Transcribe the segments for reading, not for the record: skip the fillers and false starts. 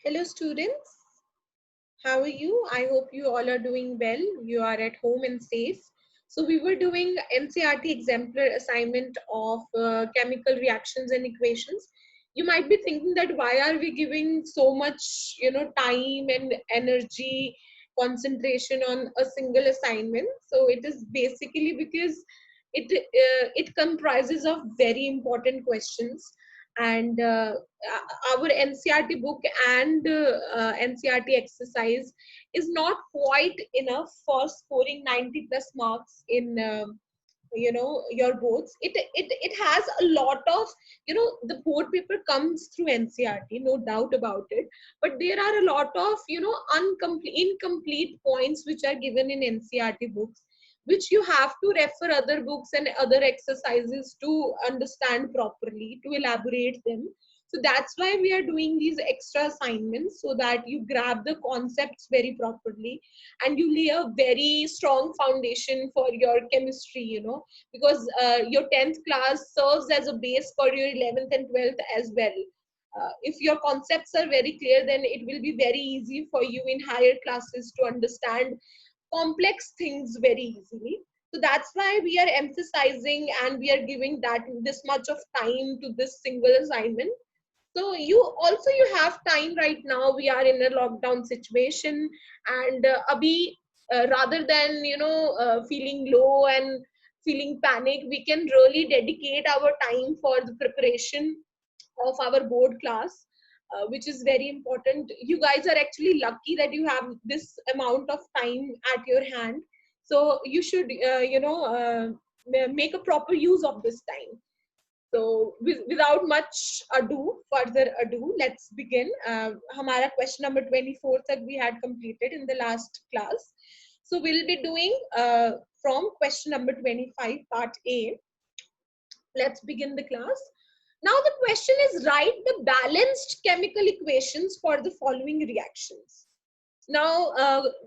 Hello students, how are you? I hope you all are doing well. You are at home and safe. So we were doing NCERT exemplar assignment of chemical reactions and equations. You might be thinking that why are we giving so much, time and energy, concentration on a single assignment? So it is basically because it comprises of very important questions and our NCERT book and NCERT exercise is not quite enough for scoring 90 plus marks in your boards. It has a lot of the board paper comes through NCERT, no doubt about it, but there are a lot of incomplete points which are given in NCERT books, which you have to refer other books and other exercises to understand properly, to elaborate them. So that's why we are doing these extra assignments, so that you grab the concepts very properly and you lay a very strong foundation for your chemistry, because your 10th class serves as a base for your 11th and 12th as well. If your concepts are very clear, then it will be very easy for you in higher classes to understand complex things very easily. So that's why we are emphasizing and we are giving that this much of time to this single assignment. So you have time right now. We are in a lockdown situation, and abhi, rather than feeling low and feeling panic, we can really dedicate our time for the preparation of our board class, which is very important. You guys are actually lucky that you have this amount of time at your hand. So you should, make a proper use of this time. So without much further ado, let's begin. Hamara question number 24 that we had completed in the last class. So we'll be doing from question number 25, part A. Let's begin the class. Now the question is, write the balanced chemical equations for the following reactions. Now,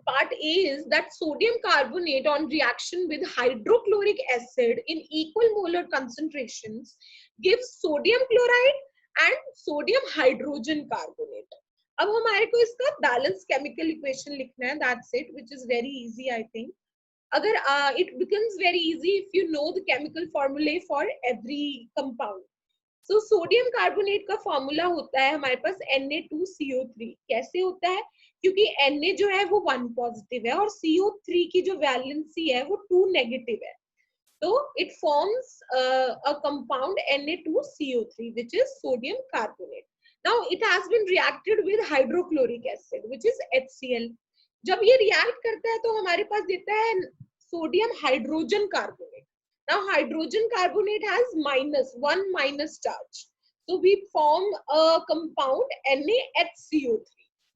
part A is that sodium carbonate on reaction with hydrochloric acid in equal molar concentrations gives sodium chloride and sodium hydrogen carbonate. अब हमारे को इसका balance chemical equation लिखना है, that's it, which is very easy, I think. अगर it becomes very easy if you know the chemical formulae for every compound. So sodium carbonate का formula होता है हमारे पास Na2CO3. कैसे होता है? क्योंकि Na जो है वो 1 पॉजिटिव है और CO3 की जो वैलेंसी है वो 2 नेगेटिव है. So it forms a compound Na2CO3, which is sodium carbonate. Now it has been reacted with hydrochloric acid, which is HCl. जब ये रिएक्ट करता है तो हमारे पास देता है sodium hydrogen carbonate. Now hydrogen carbonate has -1 charge, so we form a compound NaHCO3,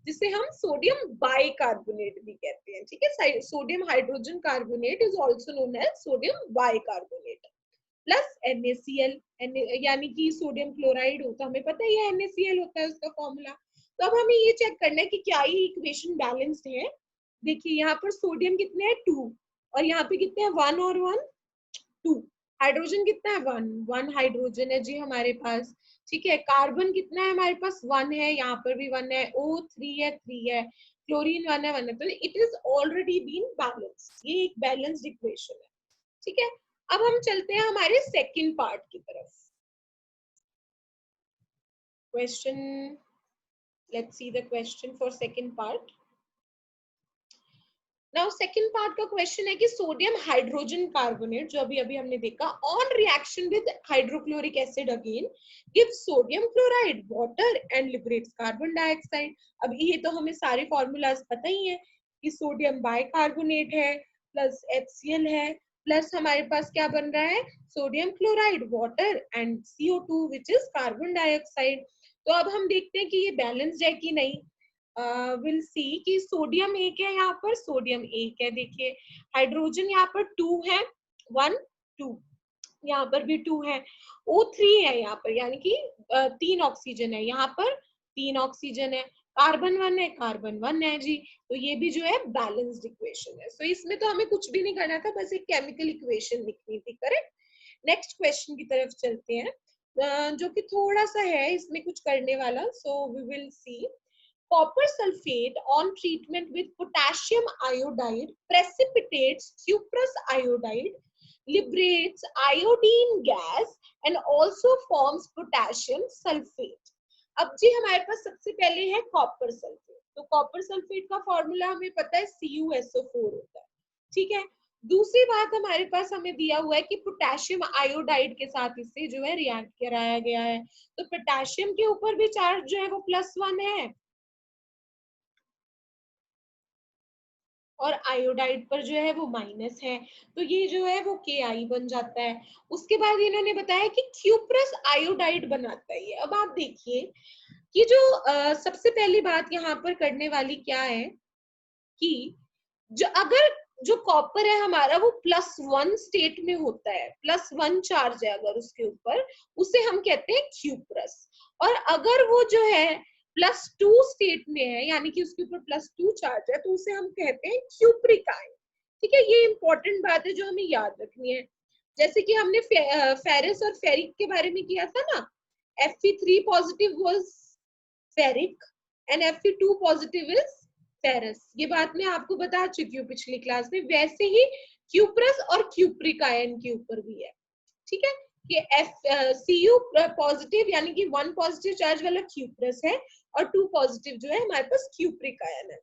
जिसे हम सोडियम बाइकार्बोनेट भी कहते हैं. ठीक है, sodium hydrogen carbonate is also known as sodium bicarbonate plus NaCl, यानी कि सोडियम क्लोराइड होता है. हमें पता है ये NaCl होता है उसका फॉर्मूला. तो अब हमें ये चेक करना है कि क्या ये इक्वेशन बैलेंस्ड है. देखिए यहाँ पर सोडियम कितने हैं 2 और यहाँ पे कितने हैं 1 और 1 2. हाइड्रोजन कितना है 1 हाइड्रोजन है जी हमारे पास. ठीक है, कार्बन कितना है हमारे पास 1 है, यहाँ पर भी 1 है, O3 है 3 है, क्लोरीन 1 है 1 है. तो it is already been balance. ये एक बैलेंस्ड इक्वेशन है. ठीक है, अब हम चलते हैं हमारे सेकंड पार्ट की तरफ. Question, let's see the question for second part. Now second part का क्वेश्चन है कि सोडियम हाइड्रोजन कार्बोनेट, जो अभी अभी हमने देखा, on reaction with hydrochloric acid again gives sodium chloride, water and liberates carbon dioxide. अब ये तो हमें सारे फॉर्मूलाज पता ही है कि सोडियम बाइकार्बोनेट है प्लस HCl है प्लस हमारे पास क्या बन रहा है sodium chloride, water and CO2 which is carbon dioxide. तो अब हम देखते हैं कि ये बैलेंस्ड है कि नहीं. विल सी कि सोडियम एक है, यहाँ पर सोडियम एक है. देखिए हाइड्रोजन यहाँ पर 2 है, 1 2, यहाँ पर भी 2 है, O3 है यहाँ पर, यानी कि 3 ऑक्सीजन है, यहाँ पर 3 ऑक्सीजन है, कार्बन 1 है, कार्बन 1 है जी. तो ये भी जो है बैलेंस्ड इक्वेशन है. सो इसमें तो हमें कुछ भी नहीं करना था, बस एक केमिकल इक्वेशन लिखनी थी. करेक्ट. नेक्स्ट क्वेश्चन की तरफ चलते हैं, जो कि थोड़ा सा है इसमें कुछ करने वाला. So we will see. copper sulfate on treatment with potassium iodide precipitates cuprous iodide, liberates iodine gas and also forms potassium sulfate. अब जी हमारे पास सबसे पहले है कॉपर सल्फेट। तो कॉपर सल्फेट का फॉर्मूला हमें पता है CuSO4 होता है, ठीक है। दूसरी बात हमारे पास हमें दिया हुआ है कि पोटेशियम आयोडाइड के साथ इससे जो है रिएक्ट कराया गया है। तो पोटेशियम के ऊपर भी चार्ज जो है वो +1 है और आयोडाइड पर जो है वो माइनस है। तो ये जो है वो Ki बन जाता है। उसके बाद इन्होंने बताया कि क्यूप्रस आयोडाइड बनाता है ये। अब आप देखिए कि जो सबसे पहली बात यहाँ पर करने वाली क्या है कि जो अगर जो कॉपर है हमारा वो +1 स्टेट में होता है, +1 चार्ज है अगर उसके ऊपर, उसे हम कहते हैं क्यूप्रस। और अगर वो जो है +2 स्टेट में है, यानी कि उसके ऊपर +2 चार्ज है, तो उसे हम कहते हैं क्यूप्रिक आयन। ठीक है, ये इंपॉर्टेंट बात है जो हमें याद रखनी है। जैसे कि हमने फेरस और फेरिक के बारे में किया था ना, Fe3 positive was ferric and Fe2 positive is ferrous. ये बात मैं आपको बता चुकी हूँ पिछली क्लास में। वैसे ही क्यूप्रस और क्यूप्रिक आयन के ऊपर भी है, ठीक है, कि Cu पॉजिटिव यानी कि 1 पॉजिटिव चार्ज वाला क्यूप्रस है और 2 पॉजिटिव जो है हमारे पास क्यूप्रिक आयन है।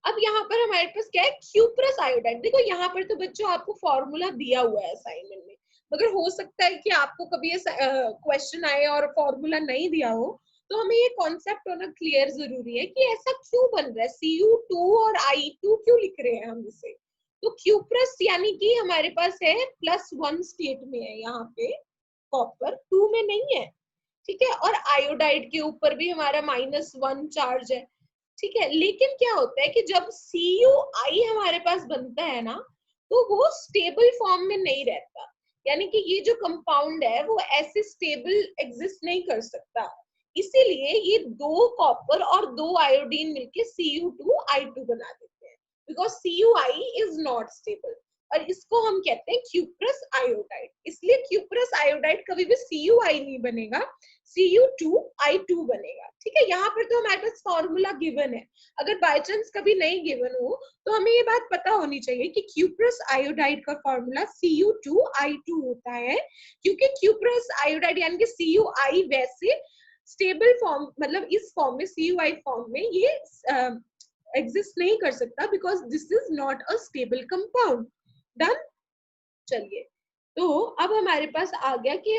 अब यहाँ पर हमारे पास क्या है, क्यूप्रस आयोडाइड। देखो यहाँ पर तो बच्चों आपको फॉर्मूला दिया हुआ है असाइनमेंट में, मगर हो सकता है कि आपको कभी ऐसा क्वेश्चन आए और फॉर्मूला नहीं दिया हो। तो हमें ये कॉन्सेप्ट होना क्लियर जरूरी है कि ऐसा क्यों बन रहा है, Cu2 और I2 क्यों लिख रहे हैं हम इसे। तो क्यूप्रस यानी कि हमारे पास है +1 स्टेट में है यहाँ पे, कॉपर 2 में नहीं है, ठीक है। और आयोडाइड के ऊपर भी हमारा -1 चार्ज है, ठीक है। लेकिन क्या होता है कि जब CuI हमारे पास बनता है ना, तो वो स्टेबल फॉर्म में नहीं रहता। यानी कि ये जो कंपाउंड है वो ऐसे स्टेबल एग्जिस्ट नहीं कर सकता। इसीलिए ये 2 कॉपर और 2 आयोडीन मिलके Cu2I2 बना देते हैं, because CuI is not stable. और इसको हम कहते हैं क्यूप्रस आयोडाइड। इसलिए क्यूप्रस आयोडाइड कभी भी CuI नहीं बनेगा, Cu2I2 बनेगा, ठीक है। यहाँ पर तो हमारे पास फॉर्मूला गिवन है। अगर बाय चांस कभी नहीं गिवन हो तो हमें ये बात पता होनी चाहिए कि क्यूप्रस आयोडाइड का फॉर्मूला Cu2I2 होता है, क्योंकि क्यूप्रस आयोडाइड यानी कि CuI वैसे स्टेबल फॉर्म, मतलब इस फॉर्म में CuI फॉर्म में ये एग्जिस्ट नहीं कर सकता, because this is not a stable compound. Done. चलिए, तो अब हमारे पास आ गया कि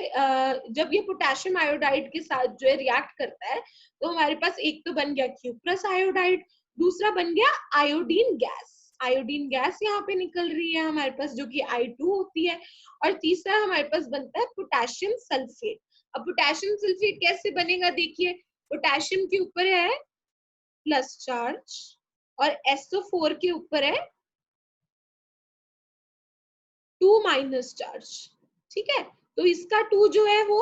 जब ये पोटेशियम आयोडाइड के साथ जो है रिएक्ट करता है, तो हमारे पास एक तो बन गया क्यूप्रस आयोडाइड, दूसरा बन गया आयोडीन गैस। आयोडीन गैस यहाँ पे निकल रही है हमारे पास, जो कि I2 होती है। और तीसरा हमारे पास बनता है पोटेशियम सल्फेट। अब पोटेशियम सल्फेट कैसे बनेगा, देखिए, पोटेशियम के ऊपर है प्लस चार्ज और SO4 के ऊपर है 2 माइनस चार्ज, ठीक है। तो इसका 2 जो है वो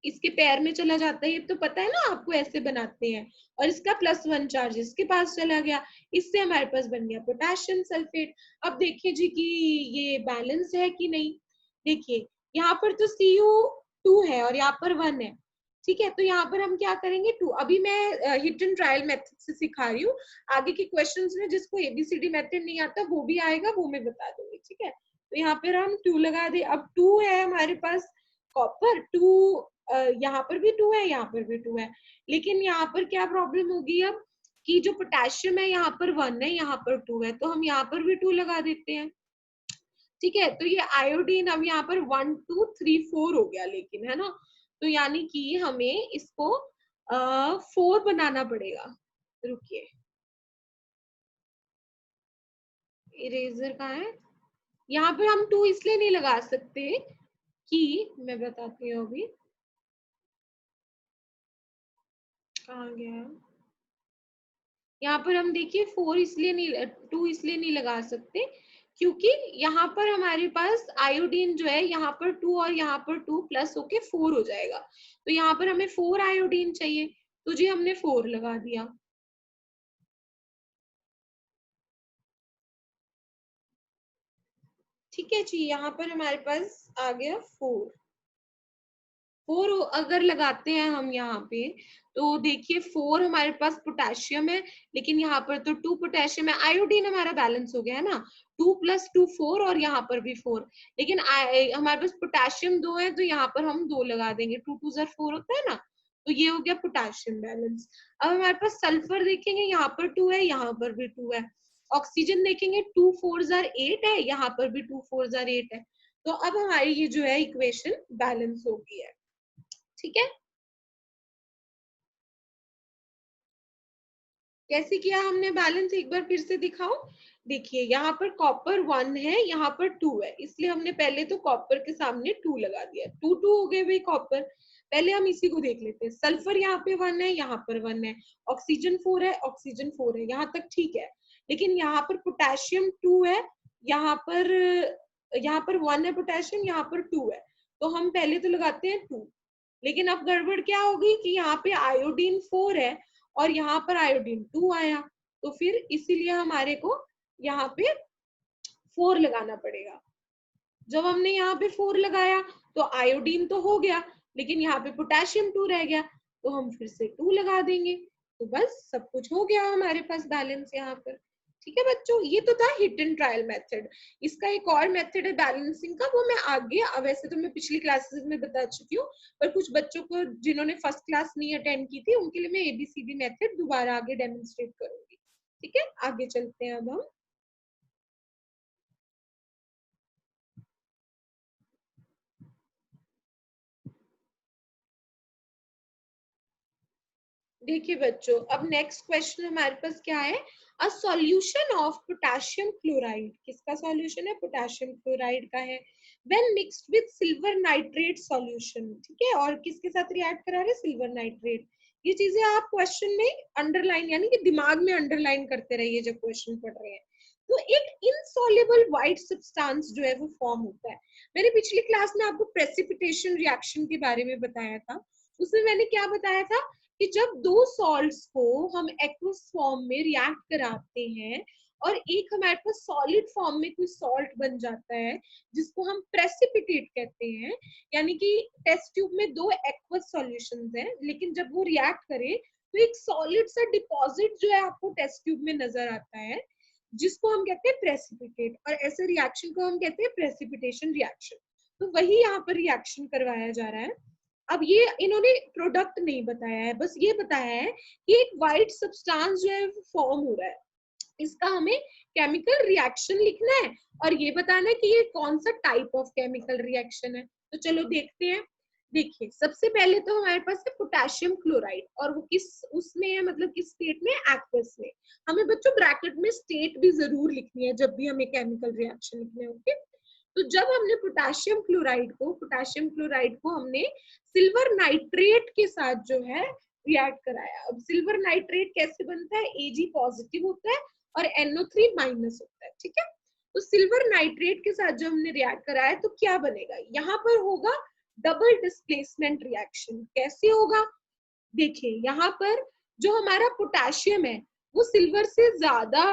इसके पैर में चला जाता है, ये तो पता है ना आपको, ऐसे बनाते हैं। और इसका +1 चार्ज इसके पास चला गया, इससे हमारे पास बन गया पोटेशियम सल्फेट। अब देखिए जी कि ये बैलेंस है कि नहीं। देखिए यहाँ पर तो Cu2 है और यहाँ पर 1 है, ठीक है। तो यहाँ पर हम क्या करेंगे, 2। अभी मैं हिट एंड ट्रायल मेथड से सिखा रही हूँ, आगे के क्वेश्चंस में जिसको ABCD मेथड नहीं आता वो भी आएगा, वो मैं बता दूंगी, ठीक है। तो यहाँ पर हम 2 लगा दे। अब 2 है हमारे पास कॉपर 2, यहाँ पर भी 2 है, यहाँ पर भी 2 है। लेकिन यहाँ पर क्या प्रॉब्लम होगी अब, कि जो पोटेशियम है यहाँ पर 1 है, यहाँ पर 2 है, तो हम यहाँ पर भी 2 लगा देते हैं, ठीक है। तो ये आयोडीन अब यहाँ पर 1 2 3 4 हो गया, लेकिन है ना। तो यानी कि हमें इसको 4 बनाना पड़ेगा। रुकिए, इरेजर कहाँ है। यहाँ पर हम 2 इसलिए नहीं लगा सकते कि, मैं बताती हूँ अभी कहाँ गया। यहाँ पर हम देखिए 4 इसलिए नहीं, 2 इसलिए नहीं लगा सकते क्योंकि यहाँ पर हमारे पास आयोडीन जो है, यहाँ पर 2 और यहाँ पर 2 प्लस होके 4 हो जाएगा। तो यहाँ पर हमें 4 आयोडीन चाहिए, तो जी हमने 4 लगा दिया। ठीक है जी, यहाँ पर हमारे पास आ गया 4। 4 अगर लगाते हैं हम यहाँ पे, तो देखिए 4 हमारे पास पोटेशियम है, लेकिन यहाँ पर तो 2 पोटेशियम है, आयोडीन हमारा बैलेंस हो गया है ना, 2 + 2 4, और यहाँ पर भी 4, लेकिन हमारे पास पोटेशियम 2 है, तो यहाँ पर हम 2 लगा देंगे, 2 2 4 होता है ना, तो ये हो गया पोटेशियम बैलेंस। अब हमारे पास सल्फर देखेंगे, यहाँ पर 2 है, यहाँ पर भी 2 है। ऑक्सीजन देखेंगे, 2 4 8 है, यहाँ पर भी 2 4 8 है। तो अब हमारी ये जो है इक्वेशन बैलेंस हो गई है। ठीक है, कैसे किया हमने बैलेंस, एक बार फिर से दिखाओ। देखिए यहाँ पर कॉपर 1 है, यहाँ पर 2 है, इसलिए हमने पहले तो कॉपर के सामने 2 लगा दिया, 2 2 हो गए भाई कॉपर। पहले हम इसी को देख लेते हैं, सल्फर यहाँ पे 1 है, यहाँ पर 1 है, ऑक्सीजन 4 है, ऑक्सीजन 4 है, यहाँ तक ठीक है। लेकिन यहाँ पर पोटेशियम 2 है, यहाँ पर 1 है पोटेशियम, यहाँ पर 2 है, तो हम पहले तो लगाते हैं 2। लेकिन अब गड़बड़ क्या होगी कि यहाँ पे आयोडीन 4 है और यहाँ पर आयोडीन 2 आया, तो फिर इसीलिए हमारे को यहाँ पे 4 लगाना पड़ेगा। जब हमने यहाँ पे 4 लगाया तो आयोडीन तो हो गया, लेकिन यहाँ पे पोटेशियम 2 रह गया, तो हम फिर से 2 लगा देंगे, तो बस सब कुछ हो गया हमारे पास बैलेंस यहाँ पर। ठीक है बच्चों, ये तो था हिट एंड ट्रायल मेथड। इसका एक और मेथड है बैलेंसिंग का, वो मैं आगे, वैसे तो मैं पिछली क्लासेस में बता चुकी हूँ, पर कुछ बच्चों को जिन्होंने फर्स्ट क्लास नहीं अटेंड की थी, उनके लिए मैं एबीसीडी मेथड दोबारा आगे डेमोन्स्ट्रेट करूंगी। ठीक है, आगे चलते हैं अब हम। देखिए बच्चों, अब नेक्स्ट क्वेश्चन हमारे पास क्या है, a solution of potassium chloride, किसका सॉल्यूशन है, पोटेशियम क्लोराइड का है, when mixed with silver nitrate solution. ठीक है, और किसके साथ रिएक्ट करा रहे, सिल्वर नाइट्रेट। ये चीजें आप क्वेश्चन में अंडरलाइन, यानी कि दिमाग में अंडरलाइन करते रहिए जब क्वेश्चन पढ़ रहे हैं। तो एक इनसॉल्युबल व्हाइट सब्सटेंस जो है वो फॉर्म होता है। मैंने पिछली क्लास में आपको प्रेसिपिटेशन रिएक्शन के बारे में बताया था, उसमें मैंने क्या बताया था कि जब दो सॉल्ट्स को हम एक्वस फॉर्म में रिएक्ट कराते हैं और एक हमारे पास सॉलिड फॉर्म में कोई सॉल्ट बन जाता है जिसको हम प्रेसिपिटेट कहते हैं, यानी कि टेस्ट ट्यूब में दो एक्वस सॉल्यूशंस हैं, लेकिन जब वो रिएक्ट करे तो एक सॉलिड सा डिपॉजिट जो है आपको टेस्ट ट्यूब में नजर आता है, जिसको हम कहते हैं प्रेसिपिटेट, और ऐसे रिएक्शन को हम कहते हैं प्रेसिपिटेशन रिएक्शन। तो वही यहाँ पर रिएक्शन करवाया जा रहा है। अब ये इन्होंने प्रोडक्ट नहीं बताया है, बस ये बताया है कि एक व्हाइट सब्सटेंस जो है फॉर्म हो रहा है, इसका हमें केमिकल रिएक्शन लिखना है और ये बताना है कि ये कौन सा टाइप ऑफ केमिकल रिएक्शन है। तो चलो देखते हैं। देखिए सबसे पहले तो हमारे पास है पोटेशियम क्लोराइड, और वो किस उसमें है, मतलब किस स्टेट में, एक्वस में। हमें बच्चों ब्रैकेट में स्टेट भी जरूर लिखनी है जब भी हमें केमिकल रिएक्शन लिखने होंगे। तो जब हमने पोटेशियम क्लोराइड को हमने सिल्वर नाइट्रेट के साथ जो है रिएक्ट कराया। अब सिल्वर नाइट्रेट कैसे बनता है, Ag पॉजिटिव होता है और NO3 माइनस होता है। ठीक है, तो सिल्वर नाइट्रेट के साथ जो हमने रिएक्ट कराया तो क्या बनेगा, यहाँ पर होगा डबल डिस्प्लेसमेंट रिएक्शन। कैसे होगा, देखिए यहाँ पर जो हमारा पोटेशियम है वो सिल्वर से ज्यादा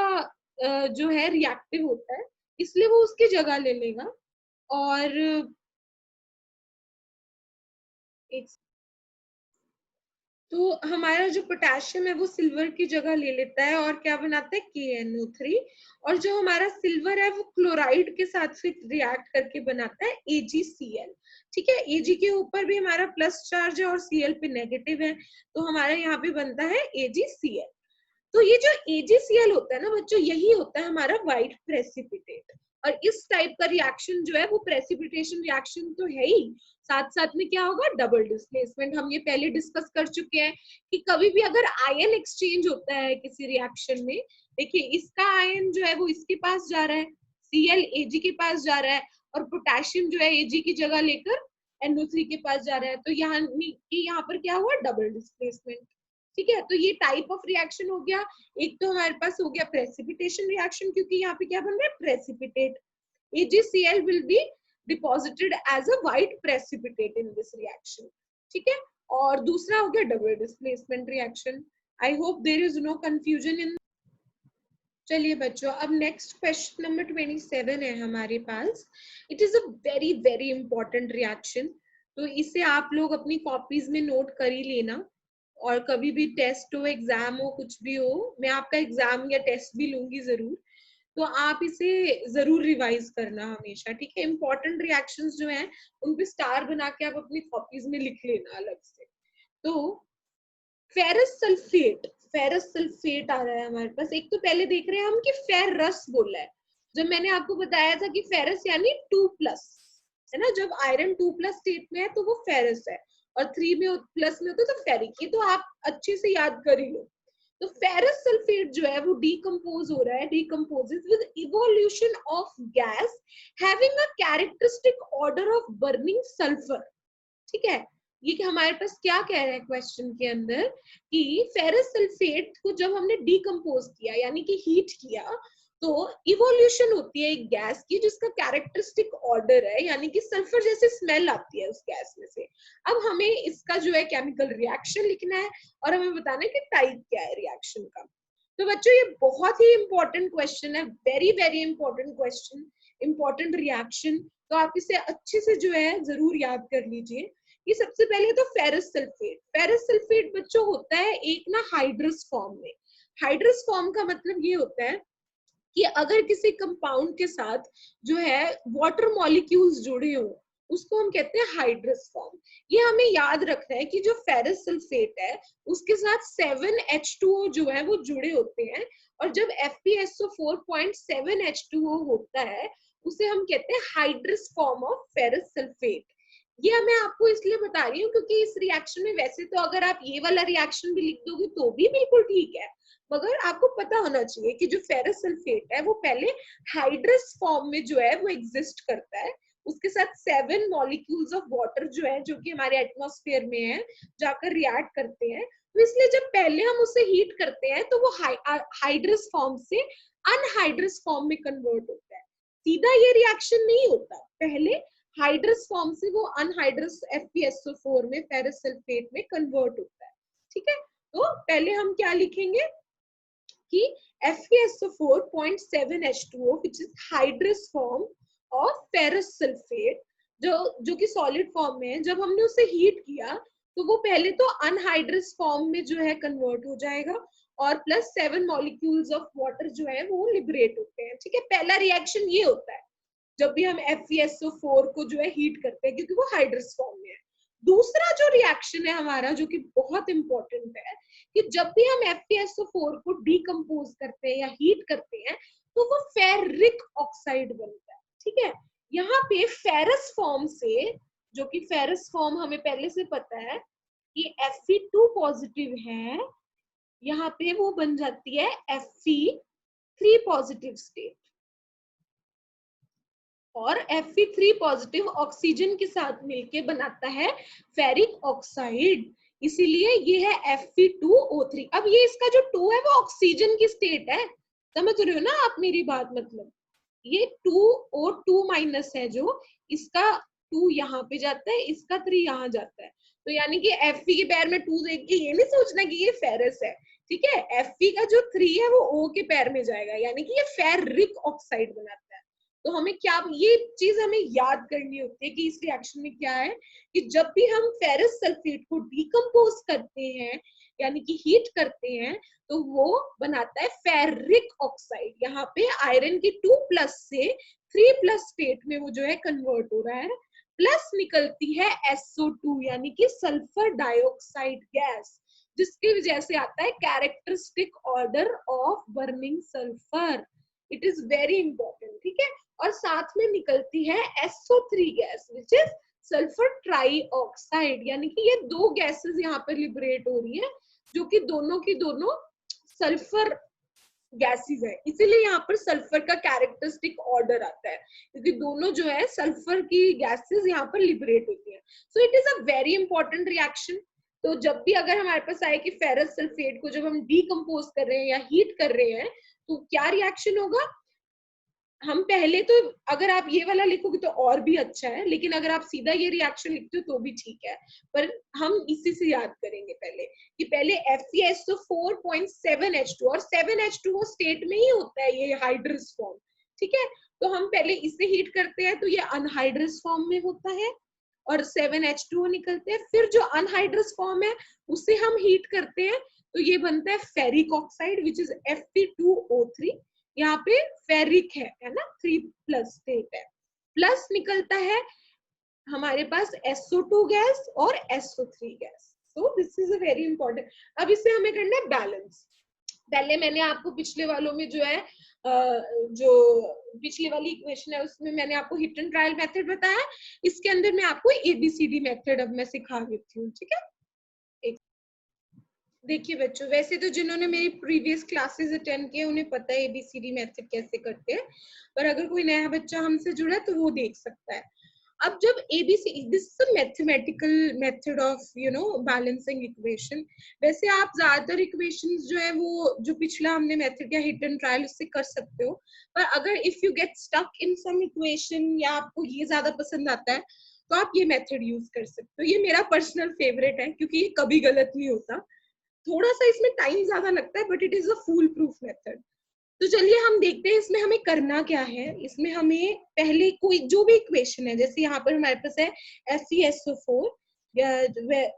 जो है रिएक्टिव होता है, इसलिए वो उसकी जगह ले लेगा। और एक, तो हमारा जो पोटेशियम है वो सिल्वर की जगह ले लेता है और क्या बनाता है, KNO3। और जो हमारा सिल्वर है वो क्लोराइड के साथ फिर रिएक्ट करके बनाता है AgCl। ठीक है, Ag के ऊपर भी हमारा प्लस चार्ज है और Cl पे नेगेटिव है, तो हमारा यहाँ पे बनता है AgCl। तो ये जो AgCl होता है ना बच्चों, यही होता है हमारा व्हाइट प्रेसिपिटेट। और इस टाइप का रिएक्शन जो है वो प्रेसिपिटेशन रिएक्शन तो है ही, साथ साथ में क्या होगा, डबल डिस्प्लेसमेंट। हम ये पहले डिस्कस कर चुके हैं कि कभी भी अगर आयन एक्सचेंज होता है किसी रिएक्शन में, देखिए इसका आयन जो है वो इसके पास जा रहा है, Cl Ag के पास जा रहा है, और पोटेशियम जो है Ag की जगह लेकर NO3 के पास जा रहा है, तो यहाँ पर क्या हुआ, डबल डिस्प्लेसमेंट। ठीक है, तो ये टाइप ऑफ रिएक्शन हो गया। एक तो हमारे पास हो गया प्रेसिपिटेशन रिएक्शन, क्योंकि यहाँ पे क्या बन रहा है, precipitate. AgCl will be deposited as a white precipitate in this reaction। ठीक है, और दूसरा हो गया double displacement reaction. I hope there is no confusion in. चलिए बच्चों, अब नेक्स्ट क्वेश्चन नंबर 27 है हमारे पास। It is a very very important reaction. तो इसे आप लोग अपनी कॉपीज में नोट कर ही लेना, और कभी भी टेस्ट हो, एग्जाम हो, कुछ भी हो, मैं आपका एग्जाम या टेस्ट भी लूंगी जरूर, तो आप इसे जरूर रिवाइज करना हमेशा, ठीक है। इंपॉर्टेंट रिएक्शंस जो हैं उन पे स्टार बना के आप अपनी कॉपीज में लिख लेना अलग से। तो फेरस सल्फेट, फेरस सल्फेट आ रहा है हमारे पास। एक तो पहले देख रहे हैं हम कि फेरस बोला है, जब मैंने आपको बताया था कि फेरस यानी 2+, है ना, जब आयरन 2+ स्टेट में है तो वो फेरस है, और 3 में प्लस में होता है तो फेरिक। ये तो आप अच्छे से याद कर ही लो। तो फेरस सल्फेट जो है वो डिकम्पोज हो रहा है, decomposes with evolution of gas having a characteristic order of burning sulphur, ठीक है। ये कि हमारे पास क्या कह रहा है क्वेश्चन के अंदर कि फेरस सल्फेट को जब हमने डिकम्पोज किया यानी कि हीट किया, तो इवोल्यूशन होती है एक गैस की जिसका कैरेक्टरिस्टिक ऑर्डर है, यानी कि सल्फर जैसे स्मेल आती है उस गैस में से। अब हमें इसका जो है केमिकल रिएक्शन लिखना है और हमें बताना है कि टाइप क्या है रिएक्शन का। तो बच्चों ये बहुत ही इंपॉर्टेंट क्वेश्चन है, very very important question, important reaction. तो आप इसे अच्छे से जो है जरूर याद कर लीजिए। ये सबसे पहले तो फेरस सल्फेट, फेरस सल्फेट बच्चों होता है एक ना हाइड्रस फॉर्म में। हाइड्रस फॉर्म का मतलब ये होता है कि अगर किसी कंपाउंड के साथ जो है वाटर मॉलिक्यूल्स जुड़े हो उसको हम कहते हैं हाइड्रस फॉर्म। ये हमें याद रखना है कि जो फेरस सल्फेट है उसके साथ 7H2O जो है वो जुड़े होते हैं, और जब FeSO4.7H2O होता है उसे हम कहते हैं hydrous form of ferrous sulphate. ये मैं आपको इसलिए बता रही हूँ क्योंकि इस रिएक्शन में वैसे तो अगर आप ये वाला रिएक्शन भी लिख दोगे तो भी बिल्कुल ठीक है, मगर आपको पता होना चाहिए कि जो फेरस सल्फेट है वो पहले हाइड्रस फॉर्म में जो है वो एग्जिस्ट करता है, उसके साथ 7 मॉलिक्यूल्स ऑफ वाटर जो है जो कि हमारे एटमॉस्फेयर में है जाकर रिएक्ट करते हैं। तो इसलिए जब पहले हम उसे हीट करते हैं तो वो हाइड्रस फॉर्म से अनहाइड्रस फॉर्म में कन्वर्ट होता है। सीधा ये रिएक्शन नहीं होता, पहले हाइड्रस फॉर्म से वो अनहाइड्रस FeSO4 में फेरस सल्फेट में कन्वर्ट होता है, ठीक है। तो पहले हम क्या लिखेंगे कि FeSO4.7H2O which is hydrous form of ferrous sulfate, जो कि सॉलिड फॉर्म में है, जब हमने उसे हीट किया तो वो पहले तो अनहाइड्रस फॉर्म में जो है कन्वर्ट हो जाएगा, और प्लस 7 मॉलिक्यूल्स ऑफ वाटर जो है वो लिबरेट होते हैं, ठीक है। पहला रिएक्शन ये होता है जब भी हम FeSO4 को जो है हीट करते हैं क्योंकि वो हाइड्रस फॉर्म में है। दूसरा जो रिएक्शन है हमारा जो कि बहुत इंपॉर्टेंट है कि जब भी हम FeSO4 को डिकम्पोज करते हैं या हीट करते हैं तो वो फेरिक ऑक्साइड बनता है, ठीक है। यहाँ पे फेरस फॉर्म से, जो कि फेरस फॉर्म हमें पहले से पता है कि Fe2 पॉजिटिव है, यहाँ पे वो बन जाती है Fe3 पॉजिटिव स्टेट, और Fe3 पॉजिटिव ऑक्सीजन के साथ मिलके बनाता है फेरिक ऑक्साइड, इसीलिए ये है Fe2O3। अब ये इसका जो 2 है वो ऑक्सीजन की स्टेट है, समझ रहे हो ना आप मेरी बात, मतलब ये 2O2- है, जो इसका 2 यहाँ पे जाता है, इसका 3 यहाँ जाता है, तो यानी कि Fe के पैर में 2 देख के ये नहीं सोचना कि ये फेरस है, ठीक है। Fe का जो 3 है वो O के पैर में जाएगा, यानी कि ये फेरिक ऑक्साइड बनाता है। तो हमें क्या, ये चीज हमें याद करनी होती है कि इस रिएक्शन में क्या है कि जब भी हम फेरस सल्फेट को डिकम्पोज करते हैं यानी कि हीट करते हैं तो वो बनाता है फेरिक ऑक्साइड। यहाँ पे आयरन की 2+ से 3+ स्टेट में वो जो है कन्वर्ट हो रहा है, प्लस निकलती है SO2 यानी कि सल्फर डाइऑक्साइड गैस, जिसकी वजह से आता है characteristic order of burning sulphur. It is very important, ठीक है। और साथ में निकलती है SO3 gas which is sulphur trioxide, यानी कि ये 2 गैसेस यहाँ पर लिबरेट हो रही है जो कि दोनों की दोनों सल्फर गैसेस है, इसीलिए यहाँ पर सल्फर का कैरेक्टरिस्टिक ऑर्डर आता है क्योंकि दोनों जो है सल्फर की गैसेस यहाँ पर लिबरेट होती है। So it is a very important reaction. तो जब भी अगर हमारे पास आए कि फेरस सल्फेट को जब हम डिकम्पोज कर रहे हैं या हीट कर रहे हैं तो क्या रिएक्शन होगा, हम पहले तो अगर आप ये वाला लिखोगे तो और भी अच्छा है, लेकिन अगर आप सीधा ये रिएक्शन लिखते हो तो भी ठीक है, पर हम इसी से याद करेंगे पहले कि पहले FeSO4.7H2 और 7H2O स्टेट में ही होता है ये हाइड्रस फॉर्म, ठीक है। तो हम पहले इसे हीट करते हैं तो ये अनहाइड्रस फॉर्म में होता है, और 7H2O निकलते हैं। फिर जो अनहाइड्रस फॉर्म है उसे हम हीट करते हैं तो ये बनता है ferric oxide which is Fe2O3। यहाँ पे फेरिक है ना, 3+ स्टेट है, प्लस निकलता है हमारे पास SO2 गैस और SO3 gas. So this is a very important. अब इससे हमें करना है बैलेंस। पहले मैंने आपको पिछले वालों में जो है जो पिछली वाली इक्वेशन है उसमें मैंने आपको हिट एंड ट्रायल मेथड बताया, इसके अंदर मैं आपको ABCD मेथड अब मैं सिखा देती हूँ, ठीक है। देखिए बच्चों, वैसे तो जिन्होंने मेरी प्रीवियस क्लासेस अटेंड किए उन्हें पता है ABCD मेथड कैसे करते हैं, पर अगर कोई नया बच्चा हमसे जुड़ा है तो वो देख सकता है। अब जब ABC, this is a mathematical method of balancing equation. वैसे आप ज्यादातर इक्वेशंस जो है वो जो पिछला हमने मेथड किया हिट एंड ट्रायल उससे कर सकते हो, पर अगर if you get stuck in some equation या आपको ये ज्यादा पसंद आता है तो आप ये मेथड यूज कर सकते हो। ये मेरा पर्सनल फेवरेट है क्योंकि ये कभी गलत नहीं होता। थोड़ा सा इसमें टाइम ज्यादा लगता है but it is a foolproof method. तो चलिए हम देखते हैं इसमें हमें करना क्या है। इसमें हमें पहले कोई जो भी इक्वेशन है, जैसे यहाँ पर हमारे पास है FeSO4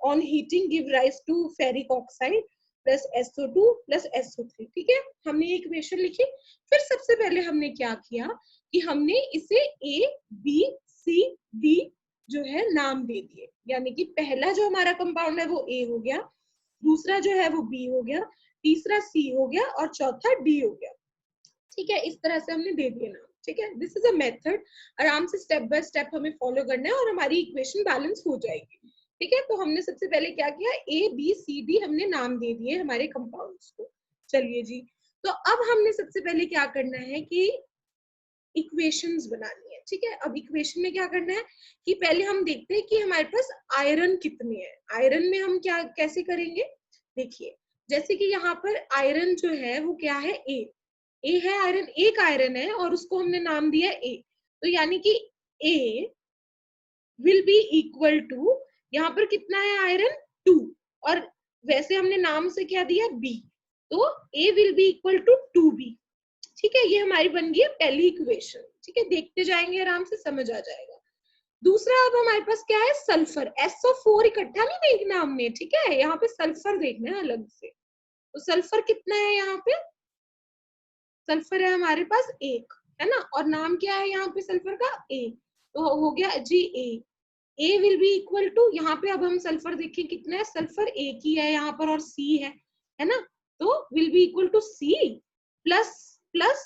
on heating give rise to ferric oxide plus SO2 plus SO3, ठीक है। हमने ये इक्वेशन लिखी। फिर सबसे पहले हमने क्या किया कि हमने इसे ABCD जो है नाम दे दिए, यानी कि पहला जो हमारा कंपाउंड है वो A हो गया, दूसरा जो है वो B हो गया, तीसरा C हो गया और चौथा D हो गया, ठीक है। इस तरह से हमने दे दिया नाम, ठीक है। दिस इज अ मेथड, आराम से स्टेप बाय स्टेप हमें फॉलो करना है और हमारी इक्वेशन बैलेंस हो जाएगी, ठीक है। तो हमने सबसे पहले क्या किया, ABCD हमने नाम दे दिए हमारे कंपाउंड्स को। चलिए जी, तो अब हमने सबसे पहले क्या करना है कि इक्वेशंस बनानी है, ठीक है। अब इक्वेशन में क्या करना है कि पहले हम देखते हैं कि हमारे पास आयरन कितने हैं। आयरन में हम क्या कैसे करेंगे, देखिए जैसे कि यहाँ पर आयरन जो है वो क्या है, ए है आयरन, एक आयरन है और उसको हमने नाम दिया A, तो यानी कि A will be equal to, यहाँ पर कितना है आयरन 2, और वैसे हमने नाम से क्या दिया B, तो A will be equal to 2B, ठीक है। ये हमारी बन गई पहली इक्वेशन, ठीक है। देखते जाएंगे आराम से समझ आ जाएगा। दूसरा अब हमारे पास क्या है, सल्फर, SO4 इकट्ठा नहीं देखना हमने, ठीक है। यहाँ पे सल्फर देखना है अलग से। तो सल्फर कितना है, यहाँ पे सल्फर है हमारे पास एक, है ना, और नाम क्या है यहाँ पे सल्फर का, A, तो हो गया जी A will be equal to, यहाँ पे अब हम सल्फर देखें कितना है, सल्फर एक ही है यहाँ पर और C है ना, तो will be equal to C plus plus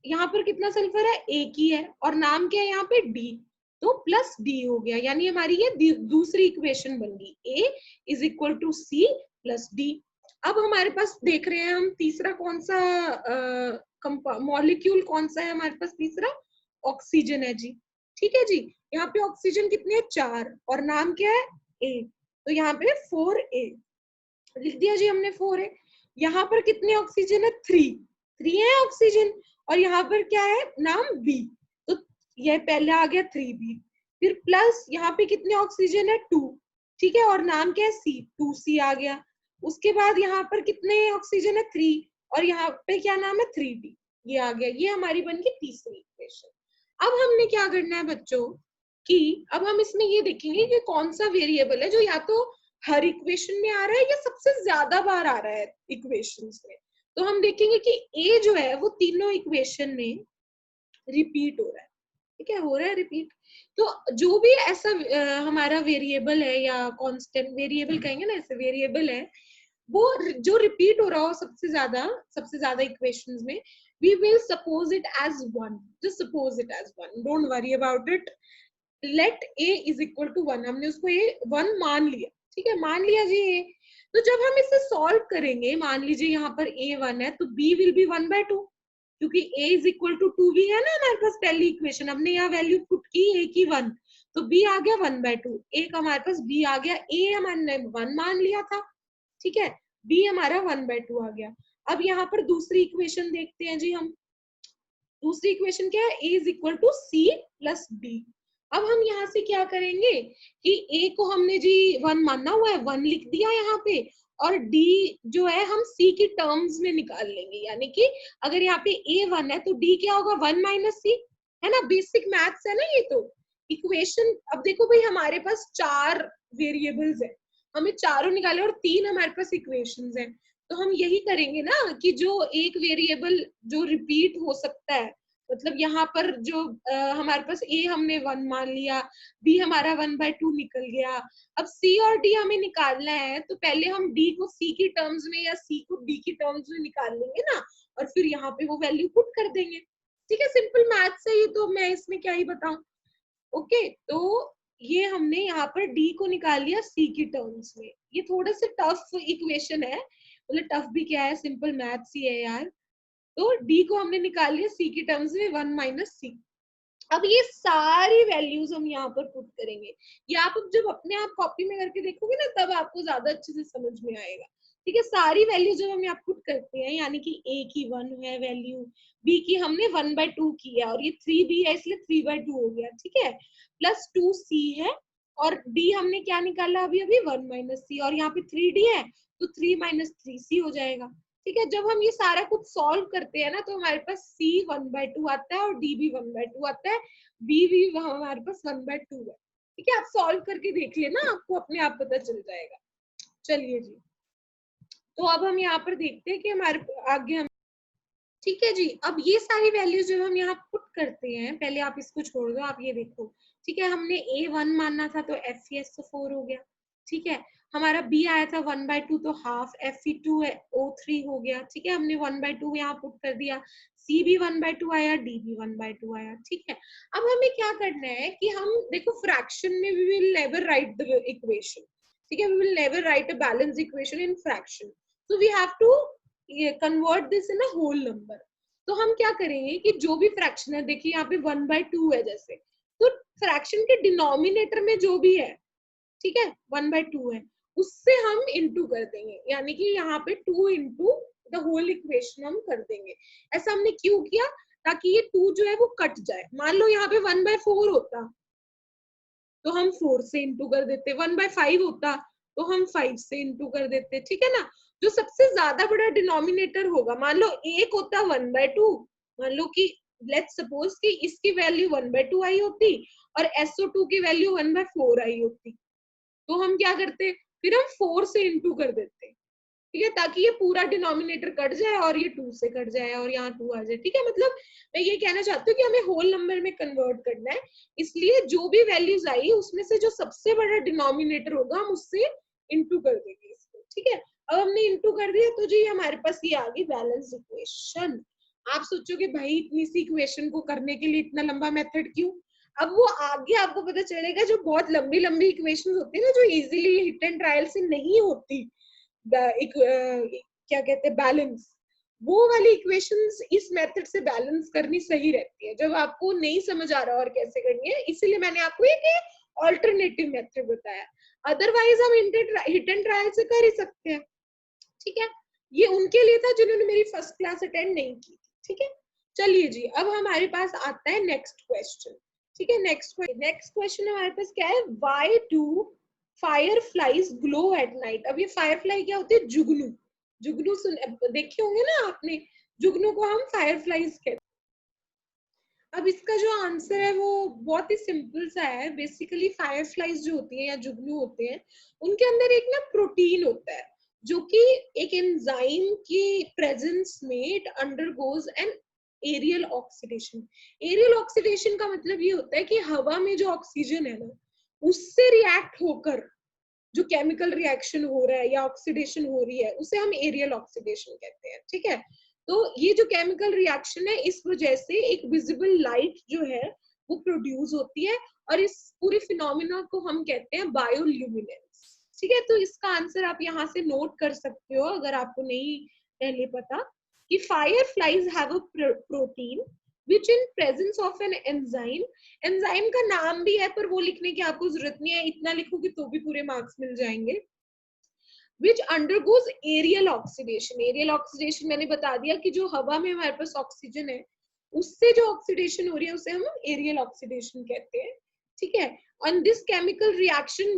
यहाँ पर कितना सल्फर है, एक ही है और नाम क्या है यहाँ पे D, तो प्लस D हो गया, यानी हमारी ये दूसरी इक्वेशन बन गई, A is equal to C plus D। अब हमारे पास देख रहे हैं हम तीसरा कौन सा मॉलिक्यूल कौन सा है हमारे पास, तीसरा ऑक्सीजन है जी, ठीक है जी। यहाँ पे ऑक्सीजन कितने हैं, 4, और नाम क्या है A, तो यहाँ पे 4A लिख दिया जी हमने 4A। यहाँ पर कितने ऑक्सीजन है, 3 है ऑक्सीजन, और यहाँ पर क्या है नाम B, तो यह पहले आ गया 3B, फिर प्लस यहाँ पे कितने ऑक्सीजन है, 2, ठीक है, और नाम क्या है C, 2C आ गया। उसके बाद यहाँ पर कितने ऑक्सीजन है, 3, और यहाँ पे क्या नाम है, 3D, ये आ गया। ये हमारी बन गई तीसरी इक्वेशन। अब हमने क्या करना है बच्चों कि अब हम इसमें ये देखेंगे कि कौन सा वेरिएबल है जो या तो हर इक्वेशन में आ रहा है या सबसे ज्यादा बार आ रहा है इक्वेशंस में। तो हम देखेंगे कि A जो है वो तीनों इक्वेशन में रिपीट हो रहा है, ठीक है, हो रहा है रिपीट। तो जो भी ऐसा हमारा वेरिएबल है या कांस्टेंट वेरिएबल कहेंगे ना, ऐसे वेरिएबल है वो जो रिपीट हो रहा हो सबसे ज्यादा इक्वेशंस में, we will suppose it as 1, just suppose it as 1, don't worry about it, let A is equal to 1, हमने उसको ये 1 मान लिया, ठीक है, मान लिया जी A। तो जब हम इसे सॉल्व करेंगे, मान लीजिए यहाँ पर A 1 है तो B will be 1/2, क्योंकि A is equal to 2B है ना हमारे पास पहली इक्वेशन, हमने यहाँ वैल्यू पुट की A की 1, तो B आ गया 1/2, एक हमारे पास B आ गया, A हमने 1 मान लिया था, ठीक है, B हमारा 1/2 आ गया। अब यहाँ पर दूसरी इक्वेशन देखते हैं जी हम, दूसरी इक्वेशन क्या है, A is equal to C plus D। अब हम यहाँ से क्या करेंगे कि A को हमने जी 1 माना हुआ है, 1 लिख दिया यहाँ पे, और D जो है हम C की टर्म्स में निकाल लेंगे, यानी कि अगर यहाँ पे A 1 है तो D क्या होगा, 1 - C, है ना, बेसिक मैथ्स है ना ये, तो इक्वेशन, अब देखो भाई हमारे पास 4 वेरिएबल्स है, हमें चारों निकाले और 3 हमारे पास इक्वेशंस हैं, तो हम यही करेंगे ना कि जो एक वेरिएबल जो रिपीट हो सकता है, मतलब यहाँ पर जो हमारे पास ए हमने 1 मान लिया, बी हमारा 1/2 निकल गया, अब सी और डी हमें निकालना है, तो पहले हम डी को सी की टर्म्स में या सी को डी की टर्म्स में निकाल लेंगे ना, और फिर यहाँ पे वो वैल्यू पुट कर देंगे। ठीक है, सिंपल मैथ्स है ये, तो मैं इसमें क्या ही बताऊं। ओके, तो ये हमने यहाँ पर डी को निकाल लिया सी की टर्म्स में। ये थोड़ा सा टफ इक्वेशन है, मतलब टफ भी क्या है, सिंपल मैथ्स ही है यार। तो डी को हमने निकाल लिया सी की टर्म्स में 1 माइनस सी। अब ये सारी वैल्यूज हम यहाँ पर पुट करेंगे, ये आप जब अपने आप कॉपी में करके देखोगे ना तब आपको ज्यादा अच्छे से समझ में आएगा। ठीक है, सारी वैल्यू जब हम यहाँ पुट करते हैं, यानी कि ए की 1 है वैल्यू, बी की हमने 1/2 की है, और ये 3b है इसलिए 3/2 हो गया, ठीक है, प्लस 2c है, और डी हमने क्या निकाला अभी अभी 1 माइनस सी, और यहाँ पे 3d है तो 3 माइनस 3c हो जाएगा। ठीक है, जब हम ये सारा कुछ सॉल्व करते हैं ना तो हमारे पास c 1/2 आता है और d भी 1/2 आता है, b भी हमारे पास 1/2 है। ठीक है, आप सॉल्व करके देख लेना, आपको अपने आप पता चल जाएगा। चलिए जी, तो अब हम यहाँ पर देखते हैं कि हमारे आगे हम, ठीक है जी, अब ये सारी वैल्यूज जब हम यहाँ पुट करते हैं, पहले आप इसको छोड़ दो, आप ये देखो। ठीक है, हमने a 1 मानना था तो FES तो 4 हो गया। ठीक है, हमारा b आया था 1/2 तो हाफ FE2 है O3 हो गया। ठीक है, हमने 1/2 यहाँ पुट कर दिया, c भी 1/2 आया, d भी 1/2 आया। ठीक है, अब हमें क्या करना है कि हम देखो फ्रैक्शन में we will never write the equation. ठीक है, we will never write a balance equation in fraction, so we have to convert this in a whole number. तो हम क्या करेंगे कि जो भी फ्रैक्शन है, देखिए यहाँ पे 1/2 है जैसे, तो फ्रैक्शन के डिनोमिनेटर में जो भी है, ठीक है 1/2 है, उससे हम इंटू कर देंगे, यानी कि यहाँ पे 2 इंटू द होल इक्वेशन हम कर देंगे। ऐसा हमने क्यों किया, ताकि ये 2 जो है वो कट जाए। मान लो यहाँ पे 1/4 होता तो हम 4 से इंटू कर देते, 1/5 होता तो हम 5 से इंटू कर देते। ठीक है ना, जो सबसे ज्यादा बड़ा डिनोमिनेटर होगा, मान लो एक होता 1/2, मान लो कि लेट्स सपोज कि इसकी वैल्यू 1/2 आई होती और SO2 की वैल्यू 1/4 आई होती, तो हम क्या करते, फिर हम 4 से इंटू कर देते। ठीक है, ताकि ये पूरा डिनोमिनेटर कट जाए और ये 2 से कट जाए और यहाँ 2 आ जाए। ठीक है, मतलब मैं ये कहना चाहती हूँ कि हमें होल नंबर में कन्वर्ट करना है, इसलिए जो भी वैल्यूज आई उसमें से जो सबसे बड़ा डिनोमिनेटर होगा हम उससे इंटू कर देंगे इसको। ठीक है, अब हमने इंटू कर दिया तो जी हमारे पास ये आ गई बैलेंस इक्वेशन। आप सोचोगे भाई इतनी सी इक्वेशन को करने के लिए इतना लंबा मेथड क्यों, अब वो आगे आपको पता चलेगा। जो बहुत लंबी लंबी इक्वेशन होती है ना, जो इजीली हिट एंड ट्रायल से नहीं होती, एक क्या कहते हैं बैलेंस, वो वाली इक्वेशंस इस मेथड से बैलेंस करनी सही रहती है, जब आपको नहीं समझ आ रहा और कैसे करनी है, इसीलिए मैंने आपको एक ऑल्टरनेटिव मेथड बताया। अदरवाइज हम हिट एंड ट्रायल से कर ही सकते हैं। ठीक है, ये उनके लिए था जिन्होंने मेरी फर्स्ट क्लास अटेंड नहीं की। ठीक है, चलिए जी, अब हमारे पास आता है नेक्स्ट क्वेश्चन। ठीक है, नेक्स्ट क्वेश्चन हमारे पास क्या है, why do fireflies glow at night. अब ये फायरफ्लाई क्या होती है, जुगनू। जुगनू सुन देखे होंगे ना आपने, जुगनू को हम फायरफ्लाइज कहते हैं। अब इसका जो आंसर है वो बहुत ही सिंपल सा है। बेसिकली फायरफ्लाइज जो होती है या जुगनू होते हैं, उनके अंदर एक ना प्रोटीन होता है जो कि एक एंजाइम की प्रेजेंस में it undergoes an aerial oxidation. Aerial oxidation का मतलब ये होता है कि हवा में जो ऑक्सीजन है ना, उससे रिएक्ट होकर जो केमिकल रिएक्शन हो रहा है या ऑक्सीडेशन हो रही है, उसे हम एरियल ऑक्सीडेशन कहते हैं। ठीक है, तो ये जो केमिकल रिएक्शन है, इस वजह से एक विजिबल लाइट जो है वो प्रोड्यूस होती है, और इस पूरे फिनोमिना को हम कहते हैं बायोल्यूमिनेंस। ठीक है, तो इसका आंसर आप यहाँ से नोट कर सकते हो अगर आपको नहीं पहले पता, कि fire flies have a protein which in presence of an enzyme, enzyme का नाम भी है पर वो लिखने की आपको जरूरत नहीं है, इतना लिखोगे तो भी पूरे मार्क्स मिल जाएंगे। which undergoes aerial oxidation। aerial oxidation मैंने बता दिया कि जो हवा में हमारे पास ऑक्सीजन है उससे जो ऑक्सीडेशन हो रही है उसे हम एरियल ऑक्सीडेशन कहते हैं। ठीक है, on this chemical reaction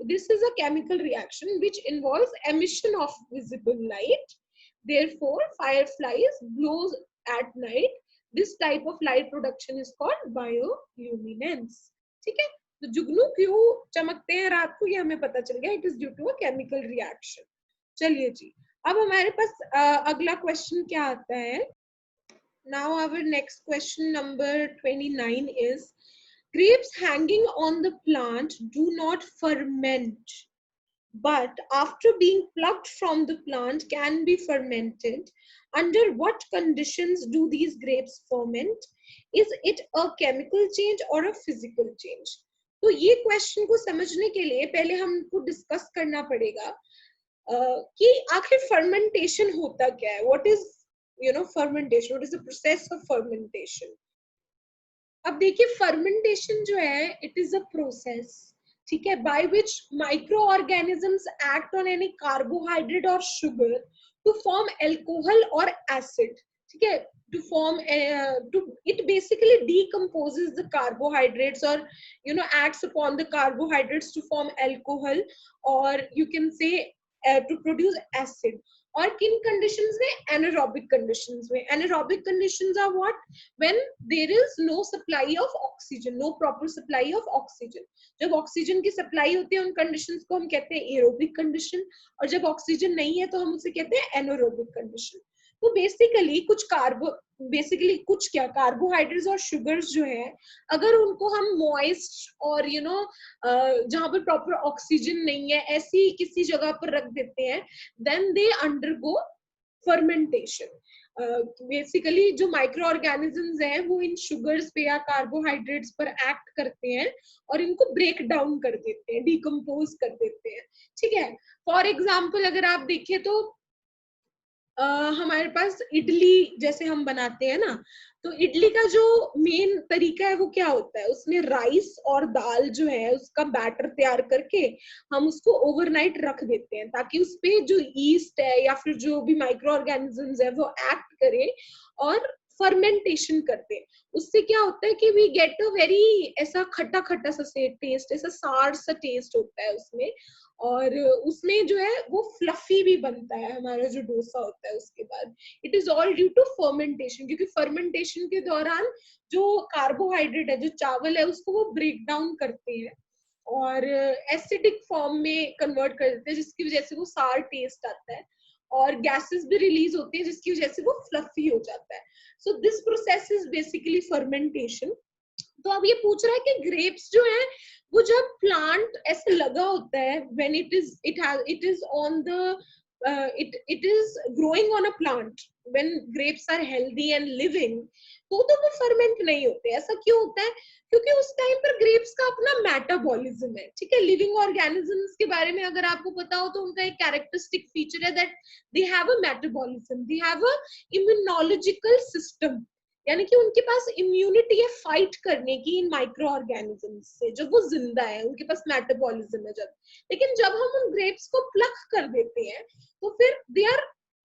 this is a chemical reaction which involves emission of visible light, therefore fireflies glows at night this type of light production is called bioluminescence. ठीक है, तो जुगनू क्यों चमकते हैं रात को, ये हमें पता चल गया, it is due to a chemical reaction. चलिए जी, अब हमारे पास अगला क्वेश्चन क्या आता है। Now our next question number 29 is, grapes hanging on the plant do not ferment, but after being plucked from the plant can be fermented. Under what conditions do these grapes ferment? Is it a chemical change or a physical change? तो ये question को समझने के लिए पहले हमको discuss करना पड़ेगा कि आखिर फर्मेंटेशन होता क्या है, what is fermentation, what is the process of fermentation. अब देखिए, फर्मेंटेशन जो है इट इज अ प्रोसेस, ठीक है, by which micro organisms act on any carbohydrate और शुगर टू फॉर्म एल्कोहल और एसिड। ठीक है, to form it basically decomposes the carbohydrates, or acts upon the carbohydrates to form alcohol, or you can say to produce acid. और किन conditions में, anaerobic conditions में। Anaerobic conditions are what, when there is no supply of oxygen, no proper supply of oxygen. जब oxygen की supply होती है उन conditions को हम कहते हैं एरोबिक कंडीशन, और जब ऑक्सीजन नहीं है तो हम उसे कहते हैं एनारोबिक कंडीशन। तो बेसिकली कुछ क्या कार्बोहाइड्रेट्स और शुगर्स जो है, अगर उनको हम मॉइस्ट और जहां पर प्रॉपर ऑक्सीजन नहीं है ऐसी किसी जगह पर रख देते हैं, then they undergo fermentation. Basically जो माइक्रो ऑर्गेनिजम्स हैं वो इन शुगर्स पे या कार्बोहाइड्रेट्स पर एक्ट करते हैं और इनको ब्रेक डाउन कर देते हैं, डिकम्पोज कर देते हैं। ठीक है, फॉर एग्जाम्पल अगर आप देखें तो हमारे पास इडली जैसे हम बनाते हैं ना, तो इडली का जो मेन तरीका है वो क्या होता है, उसमें राइस और दाल जो है उसका बैटर तैयार करके हम उसको ओवरनाइट रख देते हैं ताकि उस पे जो ईस्ट है या फिर जो भी माइक्रो ऑर्गेनिजम्स है वो एक्ट करे और फर्मेंटेशन करते हैं। उससे क्या होता है कि वी गेट अ वेरी ऐसा खट्टा खट्टा सा टेस्ट, ऐसा सार सा टेस्ट होता है उसमें, और उसमें जो है वो फ्लफी भी बनता है हमारा जो डोसा होता है उसके बाद। It is all due to fermentation, क्योंकि फर्मेंटेशन के दौरान जो कार्बोहाइड्रेट है, जो चावल है, उसको वो ब्रेक डाउन करते हैं और एसिडिक फॉर्म में कन्वर्ट कर देते हैं, जिसकी वजह से वो सार टेस्ट आता है और गैसेस भी रिलीज होती है जिसकी वजह से वो फ्लफी हो जाता है। So this process is basically fermentation. तो अब ये पूछ रहा है कि ग्रेप्स जो है वो जब प्लांट ऐसे लगा होता है, when it is on the it is growing on a plant, when grapes are healthy and living, तो वो फर्मेंट नहीं होते। ऐसा क्यों होता है, क्योंकि उस टाइम पर ग्रेप्स का अपना मेटाबॉलिज्म है। ठीक है, लिविंग ऑर्गेनिजम्स के बारे में अगर आपको पता हो तो उनका एक कैरेक्टरिस्टिक फीचर है that they have a metabolism, they have a immunological system, यानी कि उनके पास इम्यूनिटी है फाइट करने की इन माइक्रो ऑर्गेनिजम्स से, जब वो जिंदा है उनके पास मेटाबॉलिज्म है जब। लेकिन जब हम उन ग्रेप्स को प्लक कर देते हैं तो फिर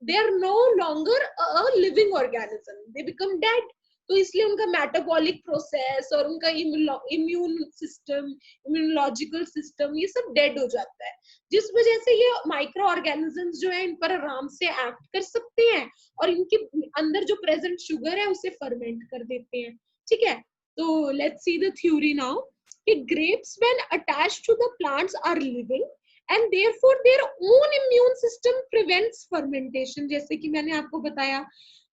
they are no longer a living organism, they become dead. तो इसलिए उनका मेटाबॉलिक प्रोसेस और उनका इम्यून सिस्टम, इम्यूनोलॉजिकल सिस्टम, ये सब डेड हो जाता है, जिस वजह से ये माइक्रो ऑर्गेनिजम्स जो है इन पर आराम से एक्ट कर सकते हैं और इनके अंदर जो प्रेजेंट शुगर है उसे फर्मेंट कर देते हैं। ठीक है, तो let's see the theory now कि grapes when attached to the plants are living and therefore their own immune system prevents fermentation। जैसे कि मैंने आपको बताया,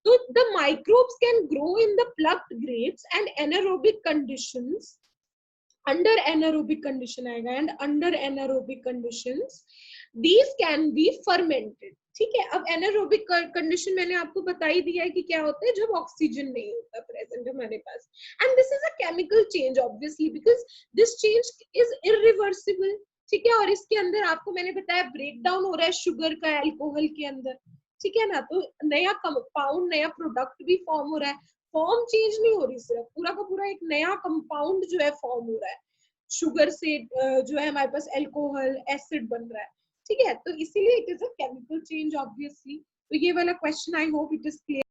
तो the microbes can grow in the plucked grapes and anaerobic conditions, under anaerobic condition आएगा, and under anaerobic conditions these can be fermented। ठीक है, अब एनारोबिक कंडीशन मैंने आपको बता ही दिया है कि क्या होता है जब ऑक्सीजन नहीं होता प्रेजेंट हमारे पास, and this is a chemical change obviously because this change is irreversible. ठीक है, और इसके अंदर आपको मैंने बताया ब्रेक डाउन हो रहा है शुगर का एल्कोहल के अंदर। ठीक है ना, तो नया कंपाउंड, नया प्रोडक्ट भी फॉर्म हो रहा है, फॉर्म चेंज नहीं हो रही, सिर्फ पूरा का पूरा एक नया कंपाउंड जो है फॉर्म हो रहा है, शुगर से जो है हमारे पास एल्कोहल एसिड बन रहा है। ठीक है, तो इसीलिए it is a chemical change obviously. तो ये वाला question I hope it is clear.